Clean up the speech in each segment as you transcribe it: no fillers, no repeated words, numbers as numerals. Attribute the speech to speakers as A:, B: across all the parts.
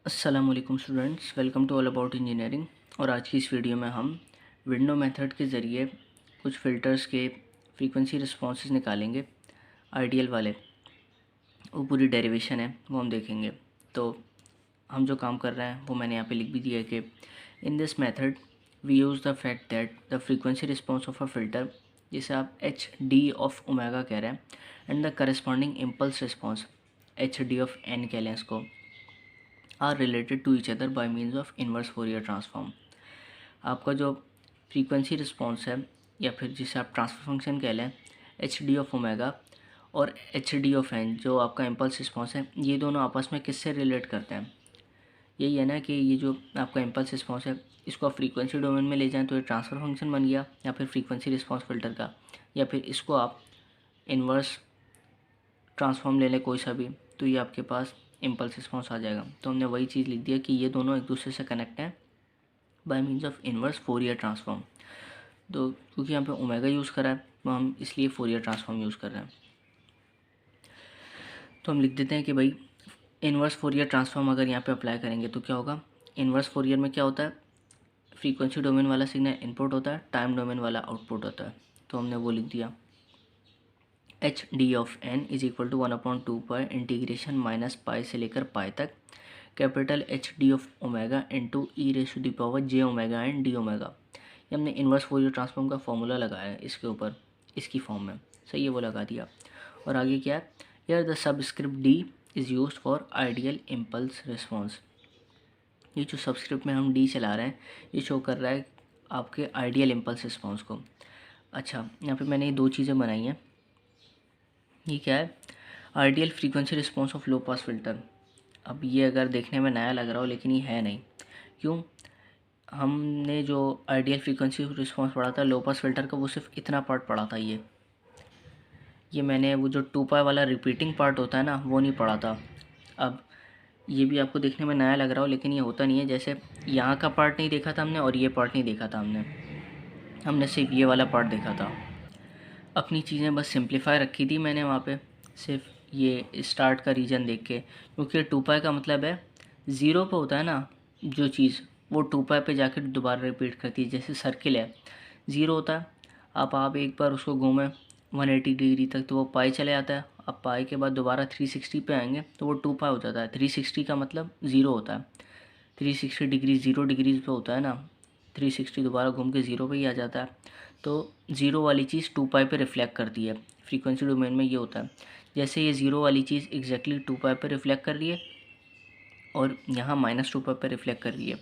A: अस्सलामुअलैकुम students, welcome to all about engineering. और आज की इस वीडियो में हम विंडो मेथड के ज़रिए कुछ फ़िल्टर्स के फ्रीक्वेंसी रिस्पॉन्सेस निकालेंगे, आइडियल वाले। वो पूरी डेरिवेशन है, वो हम देखेंगे। तो हम जो काम कर रहे हैं वो मैंने यहाँ पे लिख भी दिया है कि in this method we use the fact that the frequency response of a filter, जिसे आप एच डी ऑफ ओमेगा कह रहे हैं, and the corresponding impulse response H D of N कह लें इसको, are related to each other by means of inverse Fourier transform. आपका जो फ्रीक्वेंसी रिस्पॉन्स है, या फिर जिसे आप ट्रांसफर फंक्शन कह लें, एच डी ऑफ ओमेगा और एच डी ऑफ एन, जो आपका इम्पल्स रिस्पॉन्स है, ये दोनों आपस में किससे रिलेट करते हैं? यही है ना कि ये जो आपका इम्पल्स रिस्पॉन्स है, इसको आप फ्रीक्वेंसी डोमेन में ले जाएं तो ये ट्रांसफ़र फंक्शन बन गया, या फिर फ्रीक्वेंसी रिस्पॉन्स फ़िल्टर का, या फिर इसको आप इन्वर्स ट्रांसफॉर्म ले लें कोई सा भी, तो ये आपके पास इम्पल्स रिस्पॉन्स आ जाएगा। तो हमने वही चीज़ लिख दिया कि ये दोनों एक दूसरे से कनेक्ट हैं bye means of inverse Fourier transform. तो क्योंकि यहाँ पे ओमेगा यूज़ करा है, तो हम इसलिए फोरियर ट्रांसफॉर्म यूज़ कर रहे हैं। तो हम लिख देते हैं कि भाई इन्वर्स फोरियर ट्रांसफॉर्म अगर यहाँ पे अप्लाई करेंगे तो क्या होगा। इन्वर्स फोरियर में क्या होता है, फ्रीक्वेंसी डोमेन वाला सिग्नल इनपुट होता है, टाइम डोमेन वाला आउटपुट होता है। तो हमने वो लिख दिया, H D of N is equal to 1/2 pi integration minus pi से लेकर पाई तक capital H D of omega into E raise to the power J omega and D omega. ये हमने इन्वर्स फोरियर ट्रांसफॉर्म का formula लगाया है इसके ऊपर, इसकी फॉर्म में, सही है, वो लगा दिया। और आगे क्या है, here the subscript D is used for ideal impulse response. ये जो सबस्क्रिप्ट में हम डी चला रहे हैं, ये शो कर रहा है आपके आइडियल इम्पल्स रिस्पॉन्स को। अच्छा, यहाँ पे मैंने ये दो चीज़ें बनाई हैं। ये क्या है, ideal frequency response of low pass filter. अब ये अगर देखने में नया लग रहा हो, लेकिन ये है नहीं। क्यों? हमने जो आइडियल फ्रीक्वेंसी रिस्पॉन्स पढ़ा था लो पास फिल्टर का, वो सिर्फ इतना पार्ट पढ़ा था। ये मैंने वो जो 2 पाई वाला रिपीटिंग पार्ट होता है ना, वो नहीं पढ़ा था। अब ये भी आपको देखने में नया लग रहा हो, लेकिन ये होता नहीं है। जैसे यहाँ का पार्ट नहीं देखा था हमने, और ये पार्ट नहीं देखा था हमने सिर्फ ये वाला पार्ट देखा था। अपनी चीज़ें बस सिंप्लीफाई रखी थी मैंने वहाँ पे, सिर्फ ये स्टार्ट का रीजन देख के। क्योंकि 2 पाई का मतलब है ज़ीरो पे होता है ना जो चीज़, वो 2 पाई पे जाकर दोबारा रिपीट करती है। जैसे सर्किल है, ज़ीरो होता है, आप एक बार उसको घूमें 180 डिग्री तक तो वो पाई चले जाता है। अब पाई के बाद दोबारा 360 पे आएंगे तो वो 2 पाई हो जाता है। 360 का मतलब ज़ीरो होता है। 360 डिग्री 0 डिग्रीज पे होता है ना, 360 दोबारा घूम के ज़ीरो पे ही आ जाता है। तो ज़ीरो वाली चीज़ 2 पाई पे रिफ्लेक्ट करती है। फ्रीक्वेंसी डोमेन में ये होता है। जैसे ये ज़ीरो वाली चीज़ एग्जैक्टली 2 पाई पे रिफ्लेक्ट कर रही है, और यहाँ -2 पाई पे रिफ्लेक्ट कर रही है,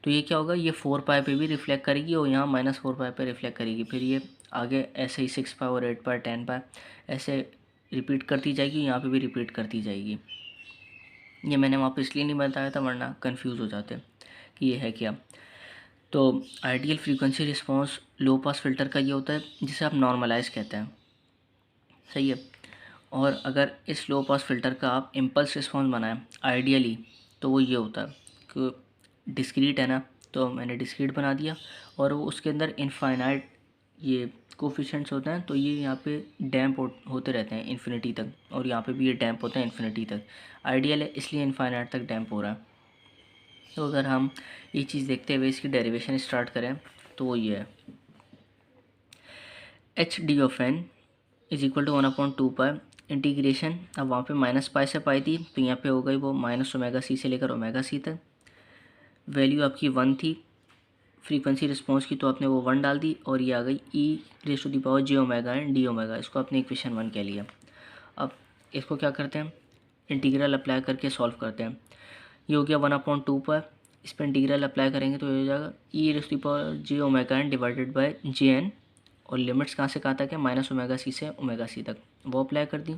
A: तो ये क्या होगा, ये 4 पाई पे भी रिफ्लेक्ट करेगी और यहाँ -4 पाई पे रिफ्लेक्ट करेगी। फिर ये आगे ऐसे ही 6 पाई और 8 पाई 10 पाई ऐसे रिपीट करती जाएगी, यहाँ पे भी रिपीट करती जाएगी। ये मैंने वहाँ पे इसलिए नहीं बताया था, वरना कंफ्यूज हो जाते कि ये है क्या। तो ideal frequency response low pass filter का ये होता है जिसे आप नॉर्मलाइज कहते हैं, सही है। और अगर इस लो पास फिल्टर का आप इम्पल्स रिस्पॉन्स बनाएं आइडियली, तो वो ये होता है कि डिस्क्रीट है ना, तो मैंने डिस्क्रीट बना दिया, और वो उसके अंदर इनफाइनाइट ये कोफिशेंट्स होते हैं। तो ये यहाँ पे डैम्प होते रहते हैं इन्फिनिटी तक, और यहाँ पे भी ये डैम्प होते हैं इन्फिनिटी तक। आइडियल है इसलिए इनफाइनाइट तक डैम्प हो रहा है। तो अगर हम ये चीज़ देखते हुए इसकी डेरिवेशन स्टार्ट करें तो वो ये है, H D of N is equal to 1/2 pi integration. अब वहाँ पे -पाई से पाई थी, तो यहाँ पे हो गई वो -ओमेगा सी से लेकर ओमेगा सी तक। वैल्यू आपकी 1 थी फ्रीक्वेंसी रिस्पॉन्स की, तो आपने वो 1 डाल दी, और ये आ गई e⁻ J omega and D omega. इसको आपने इक्वेशन 1 कह लिया। अब इसको क्या करते हैं, इंटीग्रल अप्लाई करके सॉल्व करते हैं। ये हो गया 1/2 पाई, इस पर इंटीग्रल अप्लाई करेंगे तो ये हो जाएगा e⁻ J omega N divided by J N, और लिमिट्स कहाँ से कहाँ तक है, -ओमेगा सी से ओमेगा सी तक, वो अप्लाई कर दी।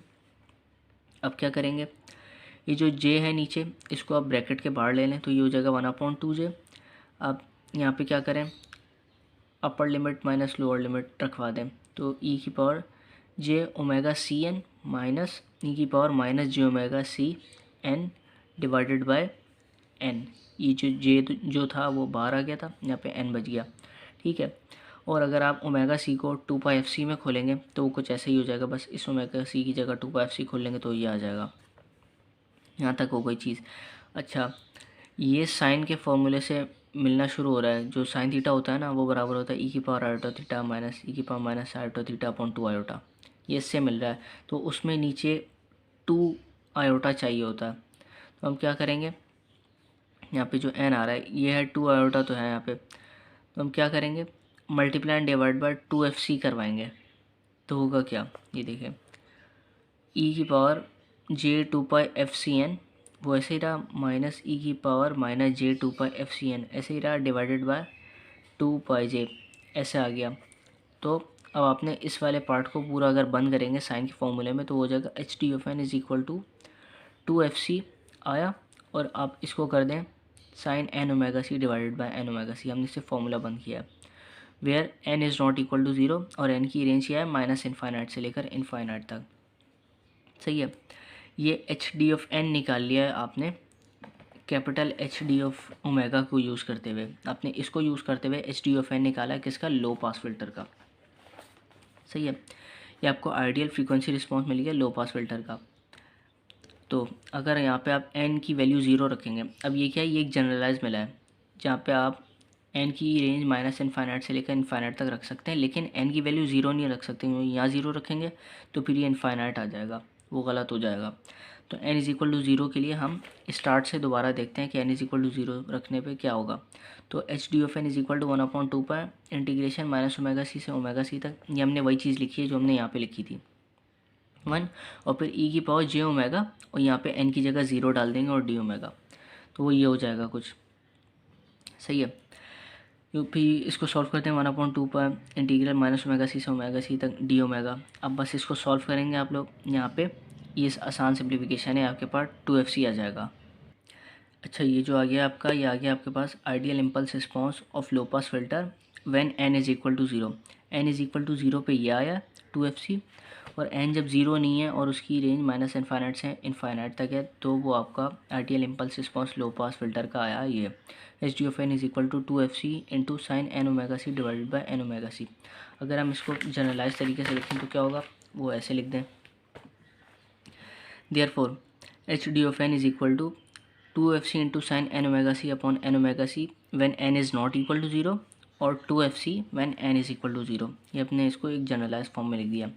A: अब क्या करेंगे, ये जो जे है नीचे, इसको आप ब्रैकेट के बाहर ले लें, तो ये हो जाएगा 1/2 जे। अब यहाँ पे क्या करें, upper limit minus lower limit रखवा दें, तो e⁻j⍵cn minus e⁻−j⍵c n divided by n। ये जो जे जो था वो बाहर आ गया था, यहाँ पे n बच गया, ठीक है। और अगर आप ओमेगा सी को 2πfc में खोलेंगे तो वो कुछ ऐसे ही हो जाएगा, बस इस ओमेगा सी की जगह 2πfc खोल लेंगे तो ये आ जाएगा। यहाँ तक हो गई चीज़। अच्छा, ये साइन के फॉर्मूले से मिलना शुरू हो रहा है। जो साइन थीटा होता है ना, वो बराबर होता है ई की पावर आयोटा थीटा माइनस ई की power minus iota theta upon 2 iota. ये इससे मिल रहा है, तो उसमें नीचे 2 आयोटा चाहिए होता है। तो हम क्या करेंगे, यहाँ पे जो एन आ रहा है ये है 2 आयोटा तो है यहाँ पे, तो हम क्या करेंगे, multiply and divide by 2 FC करवाएंगे। तो होगा क्या, ये देखें, ई की पावर J2π/FC(n), वो ऐसे ही रहा, माइनस ई की पावर माइनस J2π/FC(n), ऐसे ही रहा, डिवाइडेड बाय 2π/J, ऐसे आ गया। तो अब आपने इस वाले पार्ट को पूरा अगर बंद करेंगे साइन के फॉर्मूले में, तो हो जाएगा HD(n) is equal to 2FC आया, और आप इसको कर दें sine N omega C divided by N omega C. हमने इससे फॉर्मूला बंद किया है, where N is not equal to 0, और एन की रेंज क्या है माइनस इन्फाइनाइट से लेकर इन्फाइनाइट तक। सही है, ये HD(n) निकाल लिया है आपने कैपिटल HD(ओमेगा) को यूज़ करते हुए। आपने इसको यूज़ करते हुए HD(n) निकाला है किसका, लो पास फिल्टर का। सही है, ये आपको आइडियल फ्रीक्वेंसी रिस्पॉन्स मिल गया लो पास फिल्टर का। तो अगर यहाँ पे आप n की वैल्यू 0 रखेंगे, अब ये क्या है, ये एक जनरलाइज मिला है जहाँ पे आप n की रेंज माइनस इन्फाइनाइट से लेकर इन्फाइनाइट तक रख सकते हैं, लेकिन n की वैल्यू 0 नहीं रख सकते, यहाँ 0 रखेंगे तो फिर ये इन्फाइनाइट आ जाएगा, वो गलत हो जाएगा। तो n इज़ इक्वल टू 0 के लिए हम स्टार्ट से दोबारा देखते हैं कि n इज़ इक्वल टू 0 रखने पे क्या होगा। तो HD(n) is equal to 1/2 integration minus omega C से ओमेगा सी तक। ये हमने वही चीज़ लिखी है जो हमने यहाँ पे लिखी थी 1, और फिर ई की पावर J ओमेगा, और यहाँ पे n की जगह 0 डाल देंगे और d ओमेगा, तो वो ये हो जाएगा कुछ। सही है, तो फिर इसको सॉल्व करते हैं 1/2 इंटीग्रल माइनस ओमेगा सी से ओमेगा सी तक d ओमेगा। अब बस इसको सॉल्व करेंगे आप लोग, यहाँ पे ये आसान सिंप्लीफिकेशन है, आपके पास 2FC आ जाएगा। अच्छा, ये जो आ गया आपका, ये आ गया आपके पास ideal impulse response of low pass filter when n is equal to 0। n is equal to 0 पे ये आया 2FC, और n जब 0 नहीं है और उसकी रेंज माइनस इन्फाइनाइट से इन्फाइनाइट तक है, तो वो आपका ideal impulse response low pass filter का आया ये HD(n) is equal to 2FC into sine N omega C divided by N omega C. अगर हम इसको जनरलाइज तरीके से लिखें तो क्या होगा, वो ऐसे लिख दें, therefore HD(n) is equal to 2FC into sine N omega C upon N omega C when n is not equal to 0, और 2FC when n is equal to 0। ये अपने इसको एक जनरलाइज फॉर्म में लिख दिया,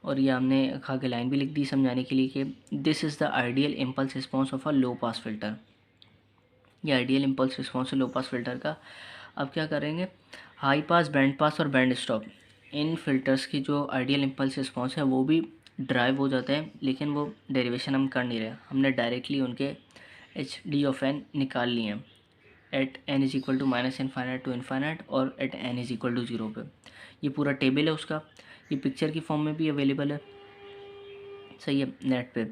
A: और ये हमने खा के लाइन भी लिख दी समझाने के लिए कि this is the ideal impulse response of a low pass filter. ये आइडियल इम्पल्स रिस्पॉन्स है लो पास फिल्टर का। अब क्या करेंगे, हाई पास, बैंड पास और बैंड स्टॉप, इन फिल्टर्स की जो आइडियल इम्पल्स रिस्पॉन्स है वो भी ड्राइव हो जाते हैं, लेकिन वो डेरिवेशन हम कर नहीं रहे, हमने डायरेक्टली उनके HD(n) निकाल लिए हैं at n is equal to minus infinite to infinite और at n is equal to 0 पे। ये पूरा टेबल है उसका, ये पिक्चर की फॉर्म में भी अवेलेबल है। सही है, नेट पे,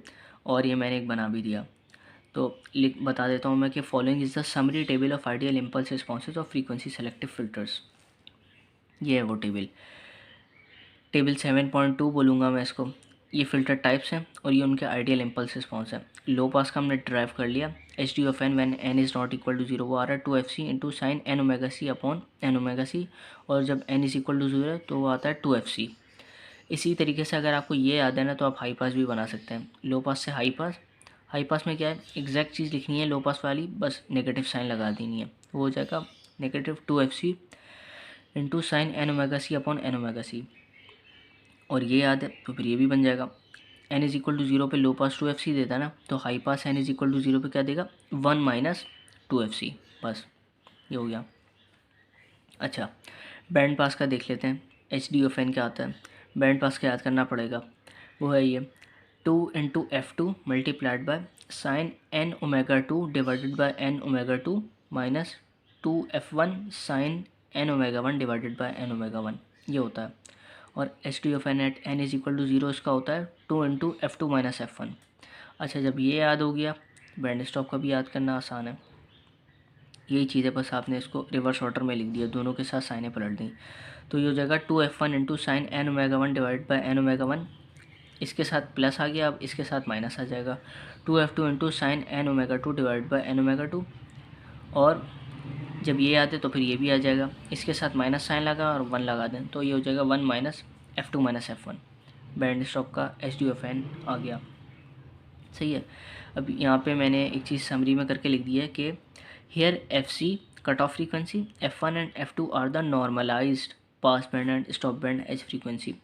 A: और ये मैंने एक बना भी दिया। तो लिख बता देता हूँ मैं कि following is the summary table of ideal impulse responses of frequency selective filters. ये है वो टेबल, टेबल 7.2 बोलूँगा मैं इसको। ये फ़िल्टर टाइप्स हैं और ये उनके आइडियल इम्पल्स रिस्पॉन्स है। लो पास का हमने ड्राइव कर लिया, HD(n) when n is not equal to 0, वो आ रहा है 2FC into sine N omega C upon N omega C, और जब n इज़ इक्वल टू 0 है तो वो आता है 2FC। इसी तरीके से अगर आपको ये याद है ना, तो आप हाई पास भी बना सकते हैं। लो पास से हाई पास, हाई पास में क्या है, एग्जैक्ट चीज़ लिखनी है लो पास वाली, बस नेगेटिव साइन लगा देनी है, वो हो जाएगा negative 2FC into sine N omega C upon N omega C, और ये याद है तो फिर ये भी बन जाएगा। n इज़ इक्वल टू 0 पे लो पास 2FC देता है ना, तो high pass n is equal to 0 पे क्या देगा, 1 माइनस 2FC, बस ये हो गया। अच्छा, बैंड पास का देख लेते हैं, HD(n) क्या आता है। बैंड पास का याद करना पड़ेगा, वो है ये 2 into F2 multiplied by sine N omega 2 divided by N omega 2 minus 2F1 sine N omega 1 divided by N omega 1, ये होता है। और HD(n) at n is equal to 0 इसका होता है 2 इंटू F2 माइनस F1। अच्छा, जब ये याद हो गया, बैंड स्टॉप का भी याद करना आसान है, यही चीज़ है, बस आपने इसको रिवर्स ऑर्डर में लिख दिया, दोनों के साथ साइनें पलट दी, तो ये हो जाएगा 2F1 into sine N omega 1 divide by N omega 1, इसके साथ प्लस आ गया, अब इसके साथ माइनस आ जाएगा 2F2 into sine N omega 2 divide by N omega 2, और जब ये आते तो फिर ये भी आ जाएगा, इसके साथ माइनस साइन लगा और 1 लगा दें, तो ये हो जाएगा 1 minus F2 minus F1। Band stop का HD(n) आ गया। सही है, अब यहाँ पे मैंने एक चीज़ समरी में करके लिख दी है कि Here FC cutoff frequency F1 and F2 are the normalized pass band and stop band edge frequency.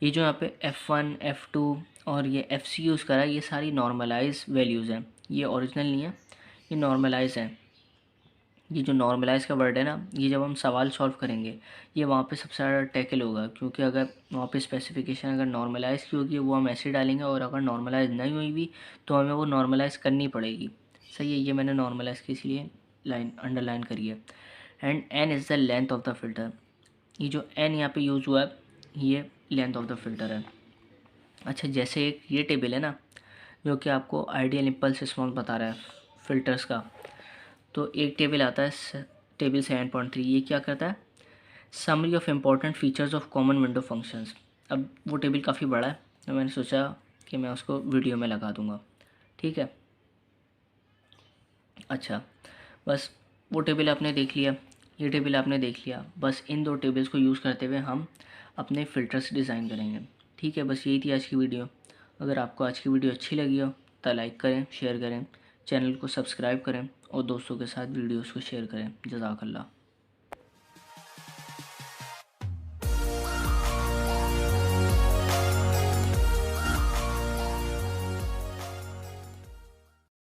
A: ये जो यहाँ पे F1 F2 और ये FC यूज़ करा है, ये सारी नॉर्मलाइज वैल्यूज़ हैं, ये ओरिजिनल नहीं है, ये नॉर्मलाइज हैं। ये जो नॉर्मलाइज का वर्ड है ना, ये जब हम सवाल सॉल्व करेंगे ये वहाँ पे सबसे ज़्यादा टैकल होगा, क्योंकि अगर वहाँ पे स्पेसिफिकेशन अगर नॉर्मलाइज़ की होगी वो हम ऐसे डालेंगे, और अगर नॉर्मलाइज नहीं हुई भी तो हमें वो नॉर्मलाइज़ करनी पड़ेगी। सही है, ये मैंने नॉर्मलाइज़ की इसलिए लाइन अंडरलाइन करी है। And N is the length of the filter. ये जो एन यहाँ पे यूज़ हुआ है ये लेंथ ऑफ द फिल्टर है। अच्छा, जैसे एक ये टेबल है ना जो कि आपको आइडियल इम्पल्स रिस्पॉन्स बता रहा है फ़िल्टर्स का, तो एक टेबल आता है टेबल 7.3, ये क्या करता है, summary of important features of common window functions. अब वो टेबल काफ़ी बड़ा है तो मैंने सोचा कि मैं उसको वीडियो में लगा दूंगा, ठीक है। अच्छा, बस वो टेबल आपने देख लिया, ये टेबल आपने देख लिया, बस इन दो टेबल्स को यूज़ करते हुए हम अपने फ़िल्टर्स डिज़ाइन करेंगे, ठीक है। बस यही थी आज की वीडियो। अगर आपको आज की वीडियो अच्छी लगी हो तो लाइक करें, शेयर करें, चैनल को सब्सक्राइब करें और दोस्तों के साथ वीडियोस को शेयर करें। जज़ाकल्लाह।